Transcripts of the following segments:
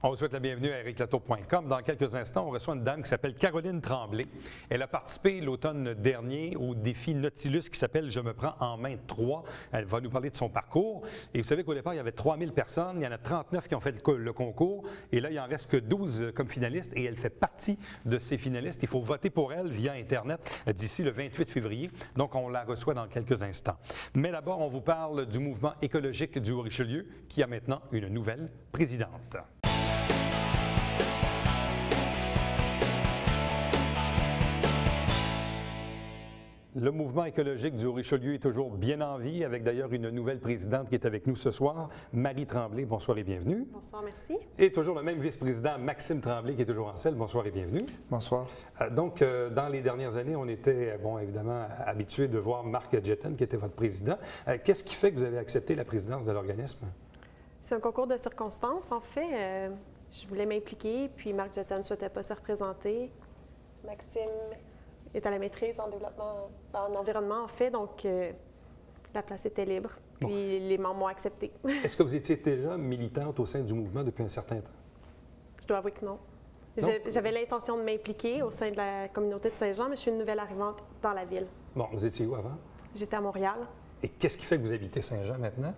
On vous souhaite la bienvenue à ericlatour.com. Dans quelques instants, on reçoit une dame qui s'appelle Caroline Tremblay. Elle a participé l'automne dernier au défi Nautilus qui s'appelle « Je me prends en main 3 ». Elle va nous parler de son parcours. Et vous savez qu'au départ, il y avait 3000 personnes. Il y en a 39 qui ont fait le concours. Et là, il en reste que 12 comme finalistes. Et elle fait partie de ces finalistes. Il faut voter pour elle via Internet d'ici le 28 février. Donc, on la reçoit dans quelques instants. Mais d'abord, on vous parle du mouvement écologique du Haut-Richelieu qui a maintenant une nouvelle présidente. Le mouvement écologique du Haut-Richelieu est toujours bien en vie, avec d'ailleurs une nouvelle présidente qui est avec nous ce soir, Marie Tremblay. Bonsoir et bienvenue. Bonsoir, merci. Et toujours le même vice-président, Maxime Tremblay, qui est toujours en selle. Bonsoir et bienvenue. Bonsoir. Donc, dans les dernières années, on était, évidemment, habitué de voir Marc Jetten, qui était votre président. Qu'est-ce qui fait que vous avez accepté la présidence de l'organisme? C'est un concours de circonstances, en fait. Je voulais m'impliquer, puis Marc Jetten ne souhaitait pas se représenter. Maxime est à la maîtrise en développement, en environnement, en fait, donc la place était libre, puis les membres m'ont accepté. Est-ce que vous étiez déjà militante au sein du mouvement depuis un certain temps? Je dois avouer que non. J'avais l'intention de m'impliquer au sein de la communauté de Saint-Jean, mais je suis une nouvelle arrivante dans la ville. Bon, vous étiez où avant? J'étais à Montréal. Et qu'est-ce qui fait que vous habitez Saint-Jean maintenant?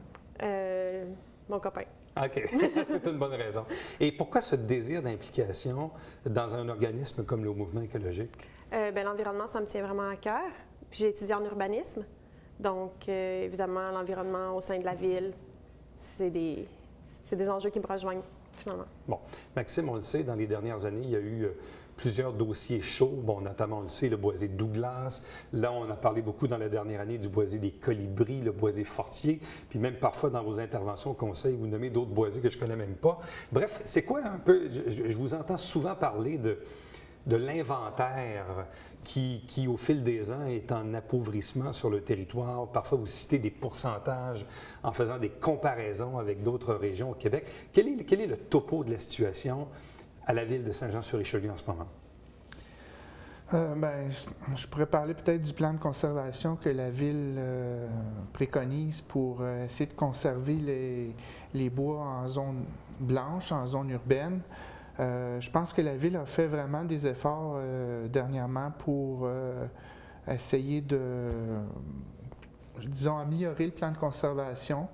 Mon copain. OK, c'est une bonne raison. Et pourquoi ce désir d'implication dans un organisme comme le mouvement écologique? L'environnement, ça me tient vraiment à cœur. Puis j'ai étudié en urbanisme. Donc, évidemment, l'environnement au sein de la ville, c'est des enjeux qui me rejoignent, finalement. Bon, Maxime, on le sait, dans les dernières années, il y a eu plusieurs dossiers chauds. Bon, notamment, on le sait, le boisé de Douglas. Là, on a parlé beaucoup dans la dernière année du boisé des Colibris, le boisé Fortier. Puis même parfois, dans vos interventions au conseil, vous nommez d'autres boisés que je ne connais même pas. Bref, c'est quoi un peu... Je vous entends souvent parler de l'inventaire qui, au fil des ans, est en appauvrissement sur le territoire. Parfois, vous citez des pourcentages en faisant des comparaisons avec d'autres régions au Québec. Quel est le topo de la situation à la ville de Saint-Jean-sur-Richelieu en ce moment? Je pourrais parler peut-être du plan de conservation que la ville préconise pour essayer de conserver les bois en zone blanche, en zone urbaine. Je pense que la ville a fait vraiment des efforts dernièrement pour essayer de, disons, améliorer le plan de conservation,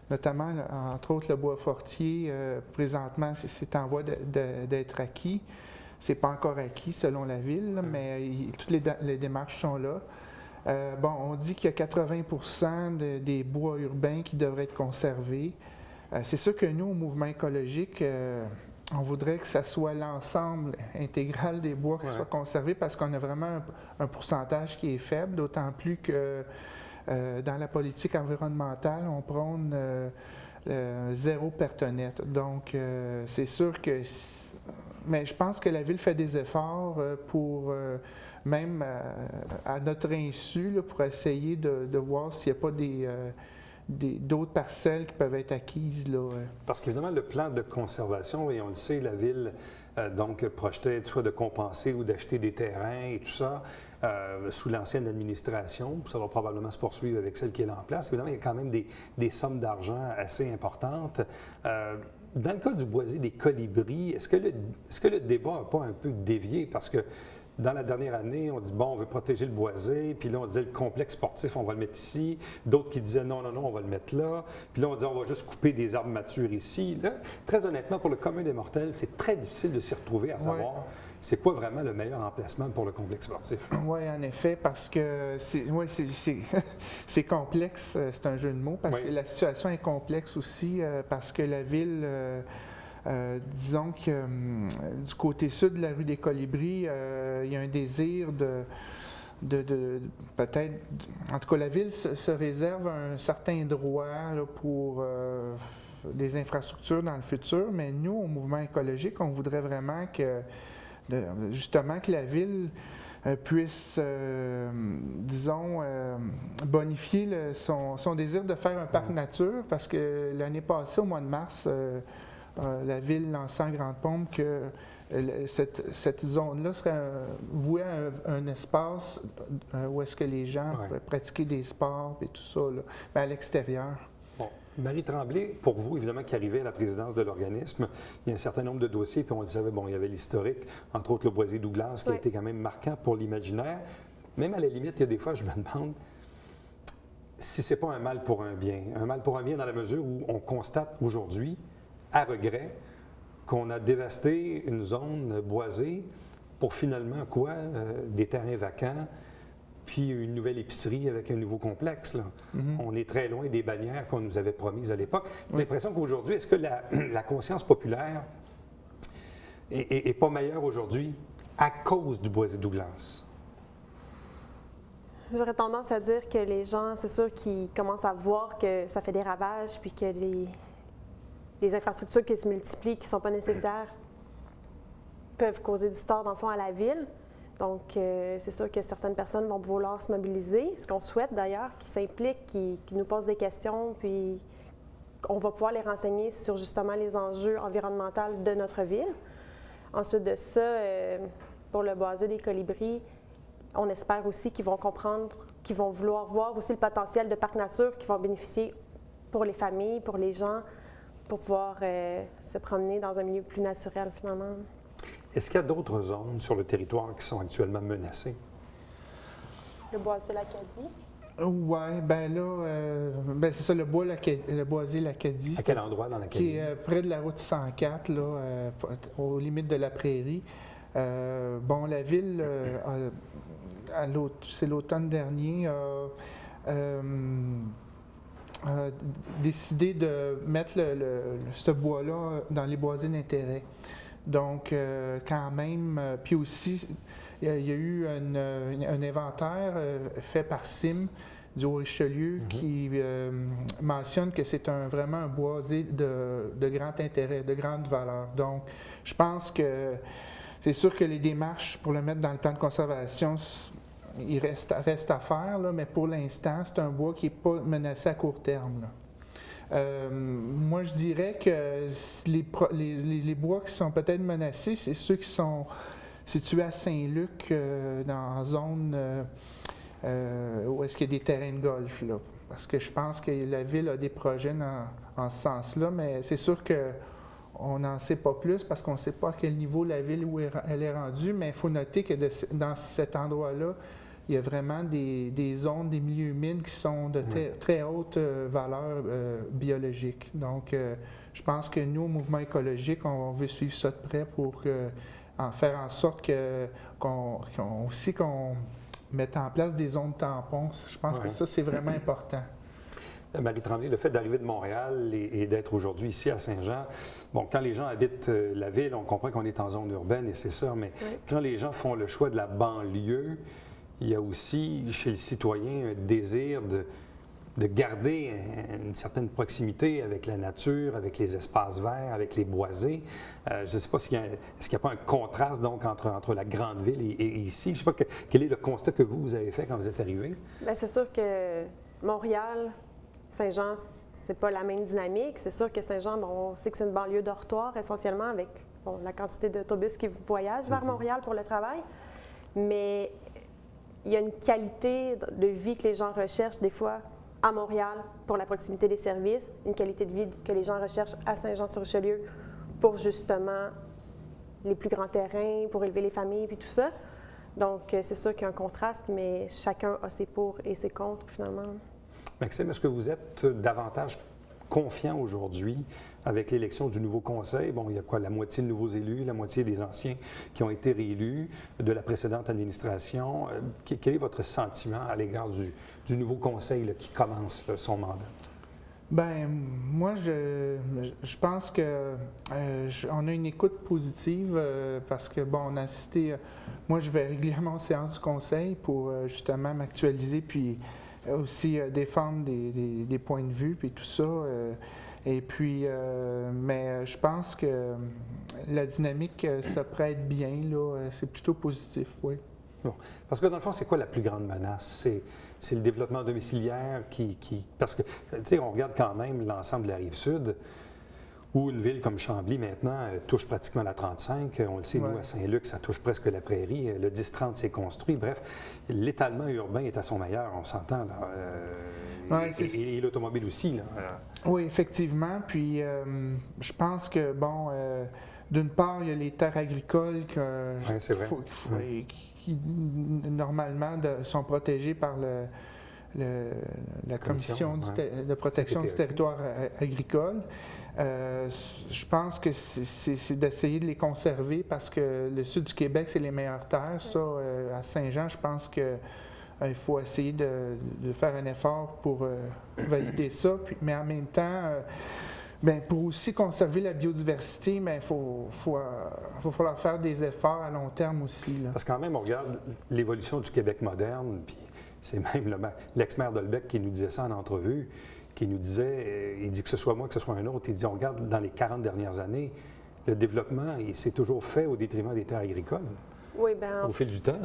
notamment, entre autres, le bois fortier. Présentement, c'est en voie d'être acquis. Ce n'est pas encore acquis selon la ville, mais toutes les démarches sont là. On dit qu'il y a 80 des bois urbains qui devraient être conservés. C'est sûr que nous, au mouvement écologique, on voudrait que ça soit l'ensemble intégral des bois qui soient conservés parce qu'on a vraiment un pourcentage qui est faible, d'autant plus que dans la politique environnementale, on prône zéro perte nette. Donc, c'est sûr que... Mais je pense que la Ville fait des efforts pour, même à notre insu, là, pour essayer de voir s'il n'y a pas d'autres parcelles qui peuvent être acquises. Là. Parce qu'évidemment, le plan de conservation, et on le sait, la Ville donc projetait soit de compenser ou d'acheter des terrains et tout ça sous l'ancienne administration. Ça va probablement se poursuivre avec celle qui est là en place. Évidemment, il y a quand même des sommes d'argent assez importantes. Dans le cas du boisé des Colibris, est-ce que le débat n'a pas un peu dévié? Parce que dans la dernière année, on dit, bon, on veut protéger le boisé, puis là, on disait, le complexe sportif, on va le mettre ici. D'autres qui disaient, non, on va le mettre là. Puis là, on disait, on va juste couper des arbres matures ici. Là, très honnêtement, pour le commun des mortels, c'est très difficile de s'y retrouver à savoir c'est quoi vraiment le meilleur emplacement pour le complexe sportif. Oui, en effet, parce que c'est complexe, c'est un jeu de mots, parce que la situation est complexe aussi, parce que la ville... disons que du côté sud de la rue des Colibris, il y a un désir de peut-être... En tout cas, la Ville se réserve un certain droit là, pour des infrastructures dans le futur, mais nous, au mouvement écologique, on voudrait vraiment que, justement, que la Ville puisse, disons, bonifier son désir de faire un parc nature, parce que l'année passée, au mois de mars, la Ville lançait en grande pompe que cette zone-là serait vouée à un espace où est-ce que les gens pourraient pratiquer des sports et tout ça, là, à l'extérieur. Bon. Marie Tremblay, pour vous, évidemment, qui arrivez à la présidence de l'organisme, il y a un certain nombre de dossiers, puis on le savait, bon, il y avait l'historique, entre autres le Boisé-Douglas, qui a été quand même marquant pour l'imaginaire. Même à la limite, il y a des fois, je me demande si ce n'est pas un mal pour un bien. Un mal pour un bien dans la mesure où on constate aujourd'hui, à regret, qu'on a dévasté une zone boisée pour finalement quoi? Des terrains vacants, puis une nouvelle épicerie avec un nouveau complexe. Là. On est très loin des bannières qu'on nous avait promises à l'époque. J'ai l'impression qu'aujourd'hui, est-ce que la conscience populaire est pas meilleure aujourd'hui à cause du Boisé-Douglas? J'aurais tendance à dire que les gens, c'est sûr qu'ils commencent à voir que ça fait des ravages, puis que les infrastructures qui se multiplient, qui ne sont pas nécessaires, peuvent causer du tort, dans le fond, à la ville. Donc, c'est sûr que certaines personnes vont vouloir se mobiliser, ce qu'on souhaite d'ailleurs, qui s'impliquent, qui nous posent des questions, puis on va pouvoir les renseigner sur justement les enjeux environnementaux de notre ville. Ensuite de ça, pour le boisé des colibris, on espère aussi qu'ils vont comprendre, qu'ils vont vouloir voir aussi le potentiel de parcs nature qui vont bénéficier pour les familles, pour les gens, pour pouvoir se promener dans un milieu plus naturel finalement. Est-ce qu'il y a d'autres zones sur le territoire qui sont actuellement menacées? Le boisé l'Acadie? Oui, bien là, c'est ça, le boisé l'Acadie. À quel endroit dans l'Acadie? Qui est près de la route 104, là, aux limites de la prairie. La ville, c'est l'automne dernier, a décidé de mettre ce bois-là dans les boisés d'intérêt. Donc, quand même, puis aussi, il y a eu un inventaire fait par CIM du Haut-Richelieu qui mentionne que c'est vraiment un boisé de grand intérêt, de grande valeur. Donc, je pense que c'est sûr que les démarches pour le mettre dans le plan de conservation, il reste à faire, là, mais pour l'instant, c'est un bois qui n'est pas menacé à court terme, là. Moi, je dirais que les bois qui sont peut-être menacés, c'est ceux qui sont situés à Saint-Luc, dans la zone où est-ce qu'il y a des terrains de golf, là. Parce que je pense que la ville a des projets en ce sens-là, mais c'est sûr qu'on n'en sait pas plus parce qu'on ne sait pas à quel niveau la ville où elle est rendue, mais il faut noter que dans cet endroit-là, il y a vraiment des zones, des milieux humides qui sont de très haute valeur biologique. Donc, je pense que nous, au mouvement écologique, on veut suivre ça de près pour en faire en sorte qu'on mette en place des zones tampons. Je pense que ça, c'est vraiment important. Marie Tremblay, le fait d'arriver de Montréal et d'être aujourd'hui ici à Saint-Jean, bon, quand les gens habitent la ville, on comprend qu'on est en zone urbaine et c'est ça, mais quand les gens font le choix de la banlieue, il y a aussi chez le citoyen un désir de garder une certaine proximité avec la nature, avec les espaces verts, avec les boisés. Je ne sais pas est-ce qu'il n'y a pas un contraste donc entre la grande ville et ici. Je ne sais pas quel est le constat que vous avez fait quand vous êtes arrivé. Bien, c'est sûr que Montréal, Saint-Jean, c'est pas la même dynamique. C'est sûr que Saint-Jean, on sait que c'est une banlieue dortoir essentiellement avec la quantité d'autobus qui voyagent vers Montréal pour le travail. Mais il y a une qualité de vie que les gens recherchent des fois à Montréal pour la proximité des services, une qualité de vie que les gens recherchent à Saint-Jean-sur-Richelieu pour justement les plus grands terrains, pour élever les familles puis tout ça. Donc, c'est sûr qu'il y a un contraste, mais chacun a ses pour et ses contre finalement. Maxime, est-ce que vous êtes davantage confiant aujourd'hui avec l'élection du nouveau conseil? Bon, il y a quoi? La moitié de nouveaux élus, la moitié des anciens qui ont été réélus de la précédente administration. Quel est votre sentiment à l'égard du nouveau conseil là, qui commence son mandat? Bien, moi, je pense que on a une écoute positive parce que, bon, on a assisté... moi, je vais régulièrement aux séances du conseil pour justement m'actualiser puis aussi défendre des points de vue puis tout ça. Et puis, mais je pense que la dynamique se prête bien, là. C'est plutôt positif, oui. Bon. Parce que dans le fond, c'est quoi la plus grande menace? C'est le développement domiciliaire parce que, tu sais, on regarde quand même l'ensemble de la Rive-Sud, où une ville comme Chambly, maintenant, touche pratiquement la 35. On le sait, nous, à Saint-Luc, ça touche presque la prairie. Le 10-30 s'est construit. Bref, l'étalement urbain est à son meilleur, on s'entend, là. Ouais, et l'automobile aussi. Là. Oui, effectivement. Puis je pense que, bon, d'une part, il y a les terres agricoles qui normalement sont protégées par la Commission de protection du territoire agricole. Je pense que c'est d'essayer de les conserver parce que le sud du Québec, c'est les meilleures terres. Ça, à Saint-Jean, je pense que il faut essayer de faire un effort pour valider ça. Mais en même temps, pour aussi conserver la biodiversité, il va falloir faire des efforts à long terme aussi. Là. Parce que quand même, on regarde l'évolution du Québec moderne, puis c'est même l'ex-maire d'Olbec qui nous disait ça en entrevue, qui nous disait, il dit que ce soit moi, que ce soit un autre, il dit on regarde dans les 40 dernières années, le développement, il s'est toujours fait au détriment des terres agricoles. Oui, bien, au fil du temps.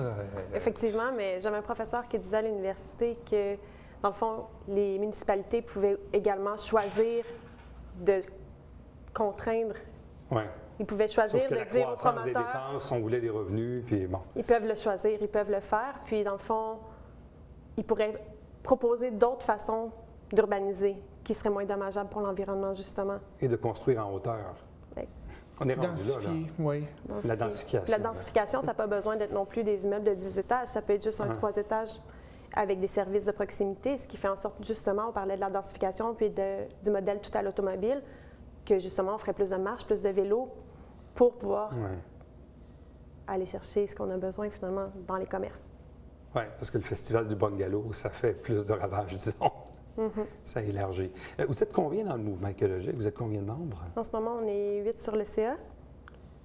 Effectivement, mais j'avais un professeur qui disait à l'université que, dans le fond, les municipalités pouvaient également choisir de contraindre. Oui. Ils pouvaient choisir Sauf que de dire aux promoteurs. des dépenses, on voulait des revenus, puis bon. Ils peuvent le choisir, ils peuvent le faire, puis dans le fond, ils pourraient proposer d'autres façons d'urbaniser qui seraient moins dommageables pour l'environnement, justement. Et de construire en hauteur. Oui. On est rendu là. Oui. La densification. La densification, ça n'a pas besoin d'être non plus des immeubles de 10 étages, ça peut être juste un 3 étages avec des services de proximité, ce qui fait en sorte, justement, on parlait de la densification puis du modèle tout à l'automobile, que justement, on ferait plus de marches, plus de vélos pour pouvoir aller chercher ce qu'on a besoin, finalement, dans les commerces. Oui, parce que le Festival du Bungalow, ça fait plus de ravages, disons. Ça élargit. Vous êtes combien dans le mouvement écologique? Vous êtes combien de membres? En ce moment, on est 8 sur le CA.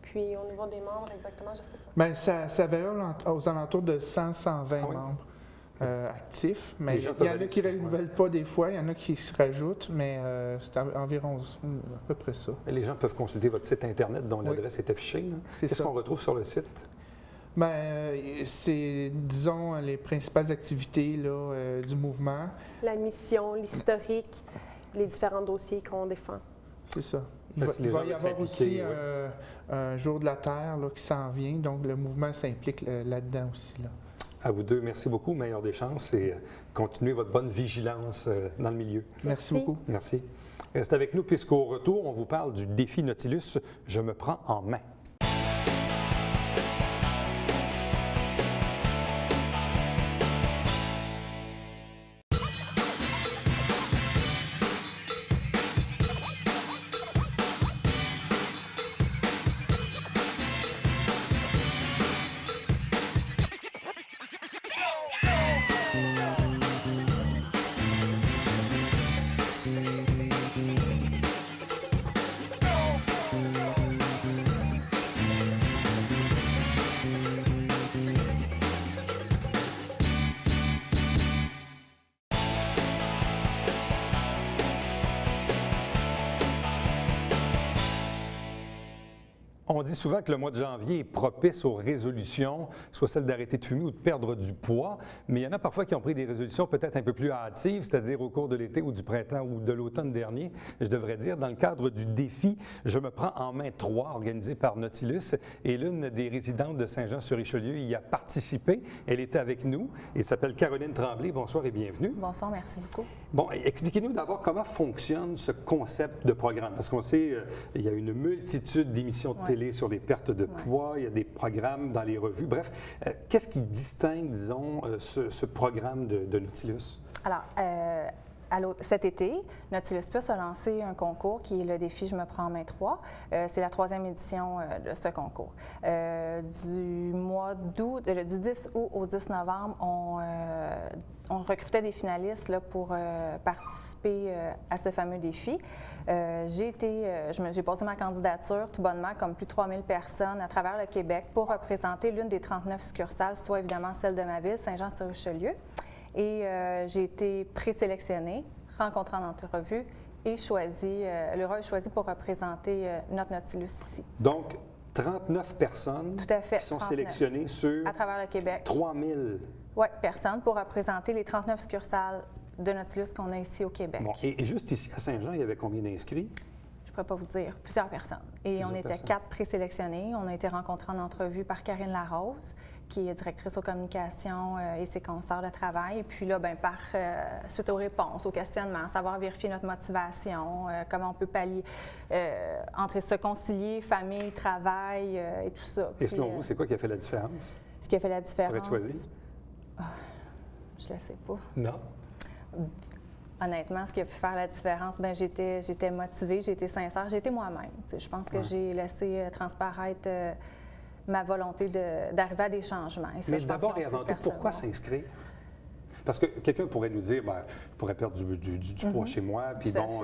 Puis au niveau des membres, exactement, je ne sais pas. Bien, ça varie aux alentours de 100-120 membres actifs. Mais il y en a qui ne renouvellent pas des fois, il y en a qui se rajoutent, mais c'est environ à peu près ça. Et les gens peuvent consulter votre site Internet dont l'adresse est affichée. Qu'est-ce qu'on retrouve sur le site? Bien, c'est, disons, les principales activités là, du mouvement. La mission, l'historique, les différents dossiers qu'on défend. C'est ça. Il va y avoir aussi un jour de la Terre là, qui s'en vient, donc le mouvement s'implique là-dedans aussi. Là. À vous deux, merci beaucoup. Meilleure des chances et continuez votre bonne vigilance dans le milieu. Merci beaucoup. Merci. Restez avec nous puisqu'au retour, on vous parle du défi Nautilus « Je me prends en main ». On dit souvent que le mois de janvier est propice aux résolutions, soit celle d'arrêter de fumer ou de perdre du poids, mais il y en a parfois qui ont pris des résolutions peut-être un peu plus hâtives, c'est-à-dire au cours de l'été ou du printemps ou de l'automne dernier, je devrais dire, dans le cadre du défi « Je me prends en main 3 » organisé par Nautilus, et l'une des résidentes de Saint-Jean-sur-Richelieu y a participé. Elle était avec nous et s'appelle Caroline Tremblay. Bonsoir et bienvenue. Bonsoir, merci beaucoup. Bon, expliquez-nous d'abord comment fonctionne ce concept de programme, parce qu'on sait il y a une multitude d'émissions de télé sur les pertes de poids, il y a des programmes dans les revues. Bref, qu'est-ce qui distingue, disons, ce programme de Nautilus? Alors, cet été, Nautilus Plus a lancé un concours qui est le défi « Je me prends en main 3 ». C'est la 3e édition de ce concours. Du mois d'août, du 10 août au 10 novembre, on recrutait des finalistes là, pour participer à ce fameux défi. J'ai posé ma candidature tout bonnement, comme plus de 3000 personnes à travers le Québec, pour représenter l'une des 39 succursales, soit évidemment celle de ma ville, Saint-Jean-sur-Richelieu. Et j'ai été présélectionnée, rencontrée en entrevue et l'Eura est choisi pour représenter notre Nautilus ici. Donc, 39 personnes Tout à fait, qui sont 39. Sélectionnées sur à travers le Québec. 3000. Oui, personnes pour représenter les 39 succursales de Nautilus qu'on a ici au Québec. Bon, et juste ici à Saint-Jean, il y avait combien d'inscrits? Je ne pourrais pas vous dire. Plusieurs personnes. Et on était 4 présélectionnés. On a été rencontrés en entrevue par Karine Larose, qui est directrice aux communications et ses consoeurs de travail. Et puis là, suite aux réponses, aux questionnements, savoir vérifier notre motivation, comment on peut pallier entre se concilier, famille, travail et tout ça. Et selon vous, c'est quoi qui a fait la différence? Ce qui a fait la différence? Pourrais-tu choisir? Je ne le sais pas. Non? Honnêtement, ce qui a pu faire la différence, j'étais motivée, j'étais sincère, j'étais moi-même. Je pense que j'ai laissé transparaître ma volonté d'arriver à des changements. Et ça, mais d'abord et avant tout, pourquoi s'inscrire? Parce que quelqu'un pourrait nous dire, je pourrais perdre du poids chez moi, puis bon.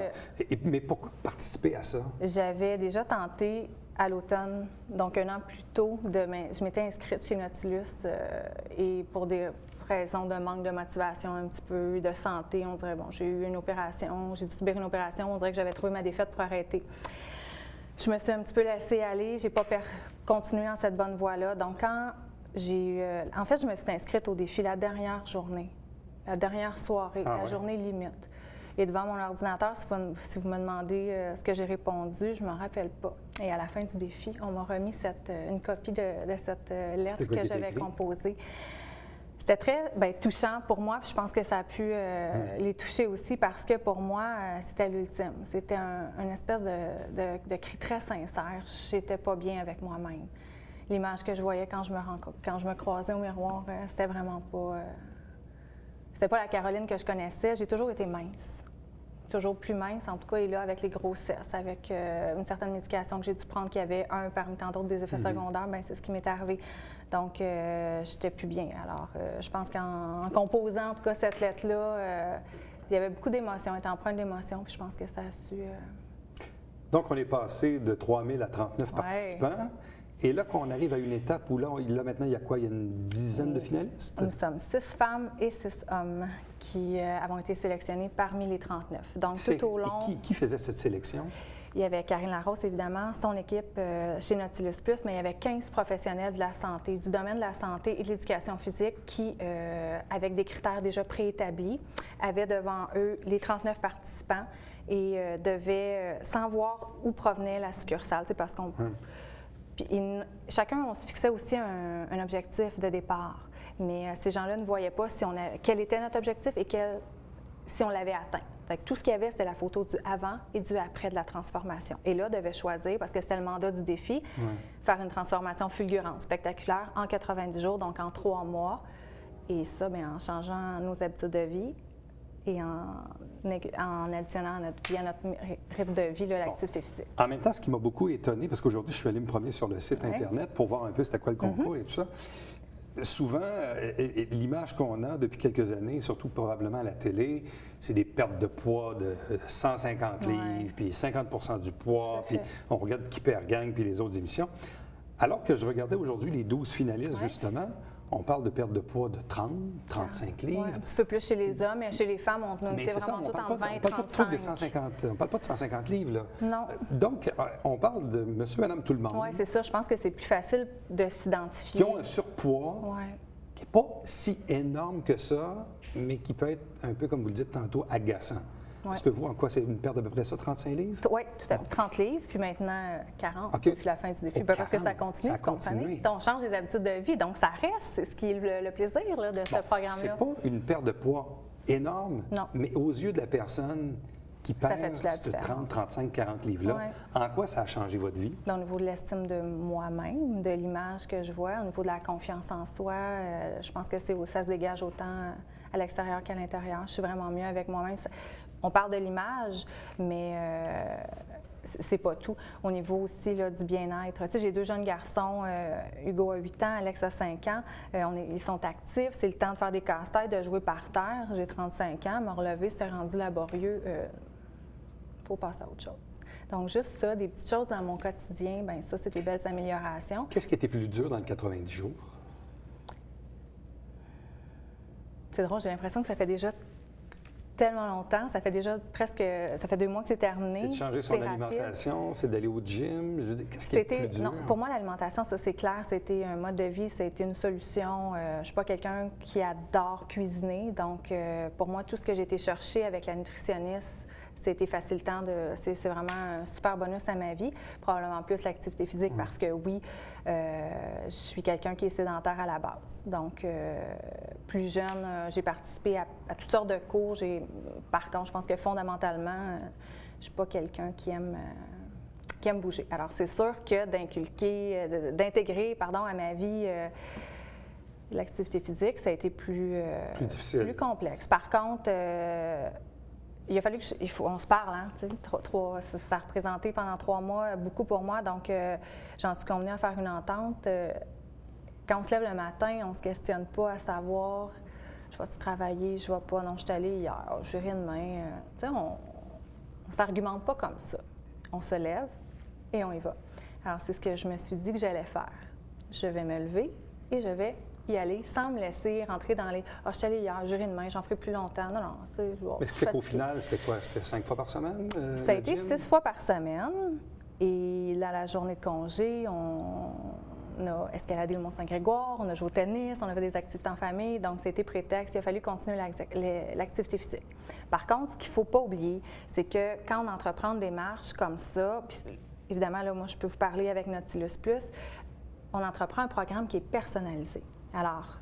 Mais pourquoi participer à ça? J'avais déjà tenté à l'automne, donc un an plus tôt, je m'étais inscrite chez Nautilus et pour des raisons de manque de motivation, un petit peu de santé, on dirait, j'ai eu une opération, j'ai dû subir une opération, on dirait que j'avais trouvé ma défaite pour arrêter. Je me suis un petit peu laissée aller, j'ai pas continué dans cette bonne voie-là. Donc quand en fait, je me suis inscrite au défi la dernière journée, la dernière soirée, la journée limite. Et devant mon ordinateur, si vous me demandez ce que j'ai répondu, je ne me rappelle pas. Et à la fin du défi, on m'a remis une copie de cette lettre que j'avais composée. C'était très touchant pour moi, puis je pense que ça a pu les toucher aussi parce que pour moi, c'était l'ultime. C'était une espèce de cri très sincère. J'étais pas bien avec moi-même. L'image que je voyais quand je me croisais au miroir, c'était vraiment pas... c'était pas la Caroline que je connaissais. J'ai toujours été mince. Toujours plus mince, en tout cas, et là, avec les grossesses, avec une certaine médication que j'ai dû prendre qui avait parmi tant d'autres des effets secondaires, c'est ce qui m'est arrivé. Donc, j'étais plus bien. Alors, je pense qu'en composant, en tout cas, cette lettre-là, il y avait beaucoup d'émotions, elle était empreinte d'émotions, puis je pense que ça a su... Donc, on est passé de 3 000 à 39 participants. Et là, qu'on arrive à une étape où là, maintenant, il y a quoi? Il y a une dizaine de finalistes? Nous sommes 6 femmes et 6 hommes qui avons été sélectionnés parmi les 39. Donc, tout au long... Et qui faisait cette sélection? Il y avait Karine Larosse, évidemment, son équipe chez Nautilus Plus, mais il y avait 15 professionnels de la santé, du domaine de la santé et de l'éducation physique qui, avec des critères déjà préétablis, avaient devant eux les 39 participants et devaient savoir où provenait la succursale, parce qu'on... Puis chacun, on se fixait aussi un objectif de départ, mais ces gens-là ne voyaient pas quel était notre objectif et si on l'avait atteint. Fait que tout ce qu'il y avait, c'était la photo du avant et du après de la transformation. Et là, devait choisir, parce que c'était le mandat du défi, faire une transformation fulgurante, spectaculaire, en 90 jours, donc en 3 mois. Et ça, en changeant nos habitudes de vie et en additionnant à notre rythme de vie, l'activité physique. En même temps, ce qui m'a beaucoup étonné, parce qu'aujourd'hui, je suis allé me promener sur le site Internet pour voir un peu c'était quoi le concours et tout ça. Souvent, l'image qu'on a depuis quelques années, surtout probablement à la télé, c'est des pertes de poids de 150 livres, puis 50 du poids, puis on regarde Qui perd gagne, puis les autres émissions. Alors que je regardais aujourd'hui les 12 finalistes, justement, on parle de perte de poids de 30, 35 livres. Un petit peu plus chez les hommes, mais chez les femmes, on était vraiment tout entre 20 et 35. On ne parle pas de 150 livres, là. Non. Donc, on parle de monsieur, madame, tout le monde. Oui, c'est ça. Je pense que c'est plus facile de s'identifier. Qui ont un surpoids qui n'est pas si énorme que ça, mais qui peut être un peu, comme vous le dites tantôt, agaçant. Est-ce que vous, en quoi, c'est une perte d'à peu près ça, 35 livres? Oui, tout à fait. 30 livres, puis maintenant 40 depuis la fin du défi. Parce que ça continue, vous comprenez? On change les habitudes de vie, donc ça reste. C'est ce qui est le plaisir de ce programme-là. C'est pas une perte de poids énorme, mais aux yeux de la personne qui perd ce 30, 35, 40 livres-là, en quoi ça a changé votre vie? Au niveau de l'estime de moi-même, de l'image que je vois, au niveau de la confiance en soi, je pense que ça se dégage autant à l'extérieur qu'à l'intérieur. Je suis vraiment mieux avec moi-même. On parle de l'image, mais c'est pas tout. Au niveau aussi du bien-être. Tu sais, j'ai 2 jeunes garçons, Hugo a 8 ans, Alex a 5 ans. Ils sont actifs, c'est le temps de faire des casse-têtes, de jouer par terre. J'ai 35 ans, me relever, c'était rendu laborieux. Il faut passer à autre chose. Donc, juste ça, des petites choses dans mon quotidien, ça, c'est des belles améliorations. Qu'est-ce qui était plus dur dans le 90 jours? C'est drôle, j'ai l'impression que ça fait déjà tellement longtemps. Ça fait déjà ça fait 2 mois que c'est terminé. C'est de changer son alimentation, c'est d'aller au gym. Je veux dire, qu'est-ce qui est plus dur? Non, pour moi, l'alimentation, ça c'est clair, c'était un mode de vie, c'était une solution. Je ne suis pas quelqu'un qui adore cuisiner. Donc, pour moi, tout ce que j'ai été chercher avec la nutritionniste, C'était facilitant, c'est vraiment un super bonus à ma vie. Probablement plus l'activité physique parce que oui, je suis quelqu'un qui est sédentaire à la base. Donc, plus jeune, j'ai participé à toutes sortes de cours. Par contre, je pense que fondamentalement, je ne suis pas quelqu'un qui aime bouger. Alors, c'est sûr que d'intégrer à ma vie l'activité physique, ça a été plus difficile. Plus complexe. Par contre, il a fallu on se parle, hein, ça a représenté pendant 3 mois beaucoup pour moi, donc j'en suis convenue à faire une entente. Quand on se lève le matin, on ne se questionne pas à savoir, je vais-tu travailler, je ne vais pas, non, je suis allée hier, je vais demain. On ne s'argumente pas comme ça. On se lève et on y va. Alors, c'est ce que je me suis dit que j'allais faire. Je vais me lever et je vais y aller sans me laisser rentrer dans les « Ah, je suis allée hier, j'irai demain, j'en ferai plus longtemps. » Non, c'est... Mais c'est qu'au final, c'était quoi? C'était 5 fois par semaine? Ça a été 6 fois par semaine. Et là, la journée de congé, on a escaladé le Mont-Saint-Grégoire, on a joué au tennis, on a fait des activités en famille. Donc, c'était prétexte. Il a fallu continuer l'activité physique. Par contre, ce qu'il ne faut pas oublier, c'est que quand on entreprend des marches comme ça, puis évidemment, là, moi, je peux vous parler avec Nautilus Plus, on entreprend un programme qui est personnalisé. Alors,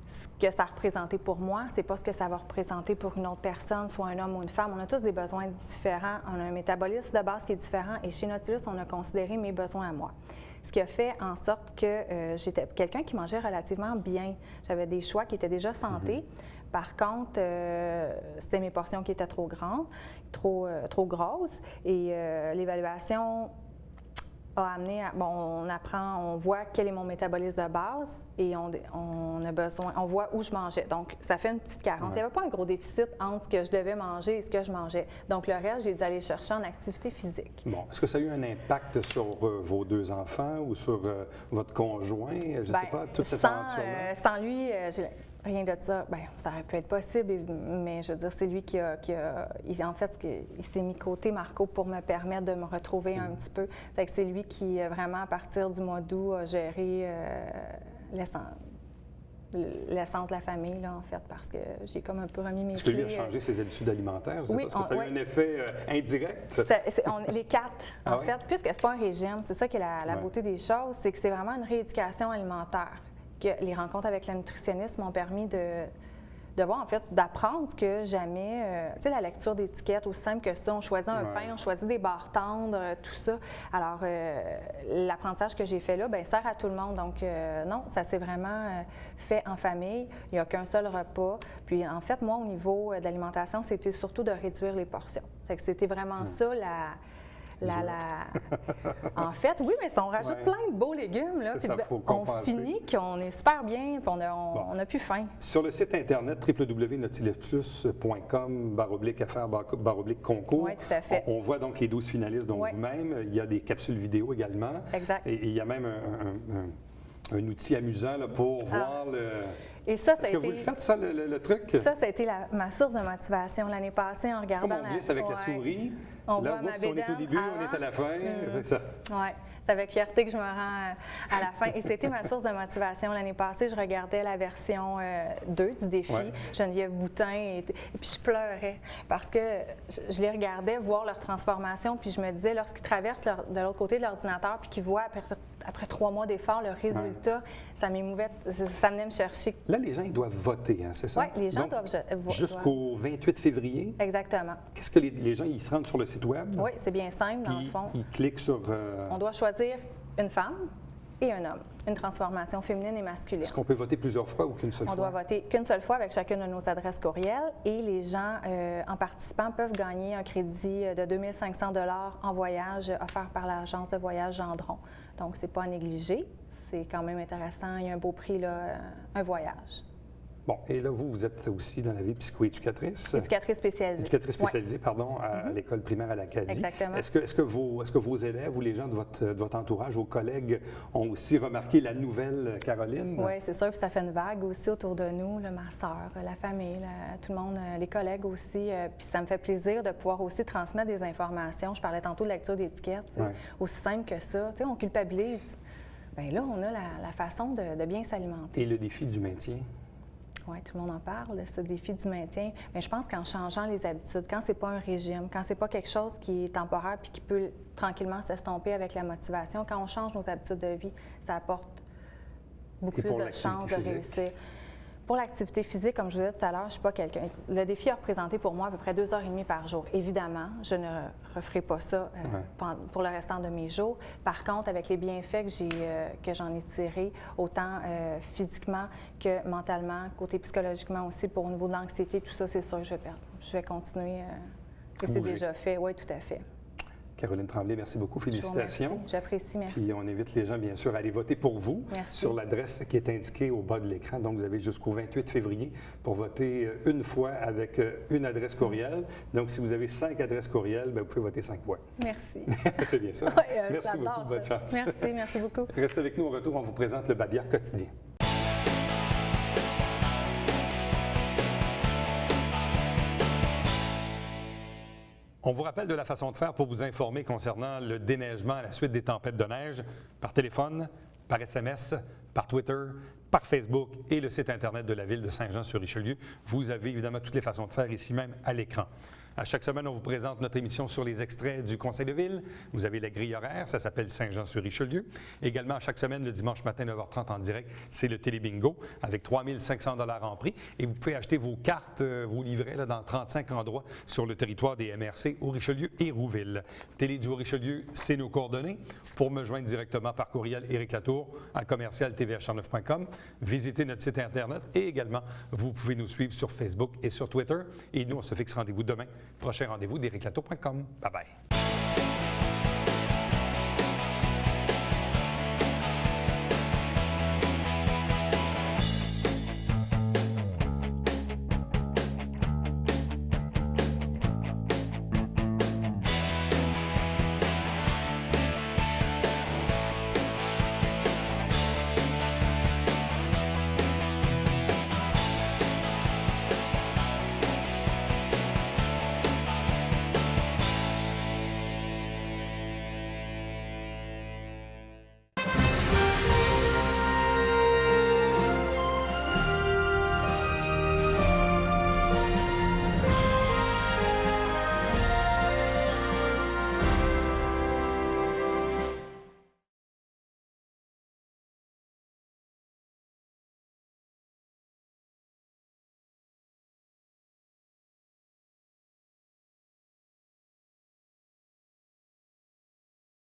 ce que ça a représenté pour moi, c'est pas ce que ça va représenter pour une autre personne, soit un homme ou une femme. On a tous des besoins différents. On a un métabolisme de base qui est différent. Et chez Nautilus, on a considéré mes besoins à moi. Ce qui a fait en sorte que j'étais quelqu'un qui mangeait relativement bien. J'avais des choix qui étaient déjà santé. Par contre, c'était mes portions qui étaient trop grandes, trop grosses. Et l'évaluation a amené à, on voit quel est mon métabolisme de base et on voit où je mangeais. Donc, ça fait une petite carence. Il n'y avait pas un gros déficit entre ce que je devais manger et ce que je mangeais. Donc, le reste, j'ai dû aller chercher en activité physique. Bon, est-ce que ça a eu un impact sur vos 2 enfants ou sur votre conjoint? Je ne sais pas, toute cette aventure-là? Sans lui, rien de ça. Bien, ça aurait pu être possible, mais je veux dire, c'est lui qui a en fait, il s'est mis côté, Marco, pour me permettre de me retrouver un petit peu. C'est lui qui, vraiment, à partir du mois d'août, a géré l'essence de la famille, là, en fait, parce que j'ai comme un peu remis mes clés. Est-ce que lui a changé ses habitudes alimentaires? Oui, parce que ça a eu un effet indirect? Les 4, en fait, puisque c'est pas un régime. C'est ça qui est la beauté des choses, c'est que c'est vraiment une rééducation alimentaire. Que les rencontres avec la nutritionniste m'ont permis de voir, en fait, d'apprendre ce que jamais, tu sais, la lecture d'étiquettes, aussi simple que ça, on choisit un pain, on choisit des barres tendres, tout ça. Alors, l'apprentissage que j'ai fait là, bien, sert à tout le monde. Donc, non, ça s'est vraiment fait en famille. Il n'y a qu'un seul repas. Puis, en fait, moi, au niveau d'alimentation, c'était surtout de réduire les portions. C'est que c'était vraiment ça, En fait, oui, mais si on rajoute plein de beaux légumes, là, ça, on finit qu'on est super bien, puis on n'a plus faim. Sur le site internet www.nautilusplus.com/affaires/concours, oui, tout à fait. On voit donc les 12 finalistes, dont vous-même. Il y a des capsules vidéo également. Exact. Et il y a même un outil amusant là, pour voir le... Et ça, Est-ce que vous le faites, ça, le truc? Ça a été ma source de motivation l'année passée en regardant... C'est comme on glisse avec la souris. On là, voit ma on est au début, on est à la fin. C'est ça. Oui. C'est avec fierté que je me rends à la fin. Et c'était ma source de motivation. L'année passée, je regardais la version 2 du défi, Geneviève Boutin, et puis je pleurais parce que je les regardais voir leur transformation, puis je me disais, lorsqu'ils traversent de l'autre côté de l'ordinateur, puis qu'ils voient après 3 mois d'effort le résultat, ça m'émouvait, ça venait me chercher. Là, les gens, ils doivent voter, hein, c'est ça? Oui, les gens doivent voter. Jusqu'au 28 février? Exactement. Qu'est-ce que les gens, ils se rendent sur le site web? Oui, c'est bien simple, dans le fond. Ils cliquent sur... On doit choisir une femme et un homme, une transformation féminine et masculine. Est-ce qu'on peut voter plusieurs fois ou qu'une seule fois? On doit voter qu'une seule fois avec chacune de nos adresses courriel et les gens, en participant, peuvent gagner un crédit de 2 500 $ en voyage offert par l'agence de voyage Gendron. Donc, c'est pas à négliger. C'est quand même intéressant. Il y a un beau prix, là, un voyage. Bon, et là, vous êtes aussi dans la vie psychoéducatrice. Éducatrice spécialisée. Éducatrice spécialisée, pardon, à l'école primaire à l'Acadie. Exactement. Est-ce que vos élèves ou les gens de votre entourage, vos collègues, ont aussi remarqué la nouvelle Caroline? Oui, c'est sûr. Puis ça fait une vague aussi autour de nous, là, ma sœur, la famille, tout le monde, les collègues aussi. Puis ça me fait plaisir de pouvoir aussi transmettre des informations. Je parlais tantôt de lecture d'étiquettes. Aussi simple que ça. Tu sais, on culpabilise. Bien là, on a la façon de bien s'alimenter. Et le défi du maintien? Oui, tout le monde en parle, ce défi du maintien. Mais je pense qu'en changeant les habitudes, quand ce n'est pas un régime, quand ce n'est pas quelque chose qui est temporaire puis qui peut tranquillement s'estomper avec la motivation, quand on change nos habitudes de vie, ça apporte beaucoup plus de chances de réussir. Pour l'activité physique, comme je vous disais tout à l'heure, je ne suis pas quelqu'un. Le défi a représenté pour moi à peu près 2h30 par jour. Évidemment, je ne referai pas ça pour le restant de mes jours. Par contre, avec les bienfaits que j'en ai tirés, autant physiquement que mentalement, côté psychologiquement aussi, au niveau de l'anxiété, tout ça, c'est sûr que je vais perdre. Je vais continuer. Et c'est déjà fait. Oui, tout à fait. Caroline Tremblay, merci beaucoup. Félicitations. J'apprécie, merci. Puis on invite les gens, bien sûr, à aller voter pour vous sur l'adresse qui est indiquée au bas de l'écran. Donc, vous avez jusqu'au 28 février pour voter une fois avec une adresse courriel. Donc, si vous avez 5 adresses courriel, bien, vous pouvez voter 5 fois. Merci. C'est bien ça. Merci beaucoup. Bonne chance. Merci beaucoup. Restez avec nous. Au retour, on vous présente le Babillard quotidien. On vous rappelle de la façon de faire pour vous informer concernant le déneigement à la suite des tempêtes de neige par téléphone, par SMS, par Twitter, par Facebook et le site Internet de la Ville de Saint-Jean-sur-Richelieu. Vous avez évidemment toutes les façons de faire ici même à l'écran. À chaque semaine, on vous présente notre émission sur les extraits du Conseil de Ville. Vous avez la grille horaire, ça s'appelle Saint-Jean-sur-Richelieu. Également, à chaque semaine, le dimanche matin, 9h30 en direct, c'est le Télébingo avec 3 500 $ en prix. Et vous pouvez acheter vos cartes, vos livrets là, dans 35 endroits sur le territoire des MRC au Richelieu et Rouville. Télé du Richelieu, c'est nos coordonnées. Pour me joindre directement par courriel, Éric Latour à commercial-tvh109.com. Visitez notre site Internet et également, vous pouvez nous suivre sur Facebook et sur Twitter. Et nous, on se fixe rendez-vous demain. Prochain rendez-vous d'ériclatour.com. Bye bye.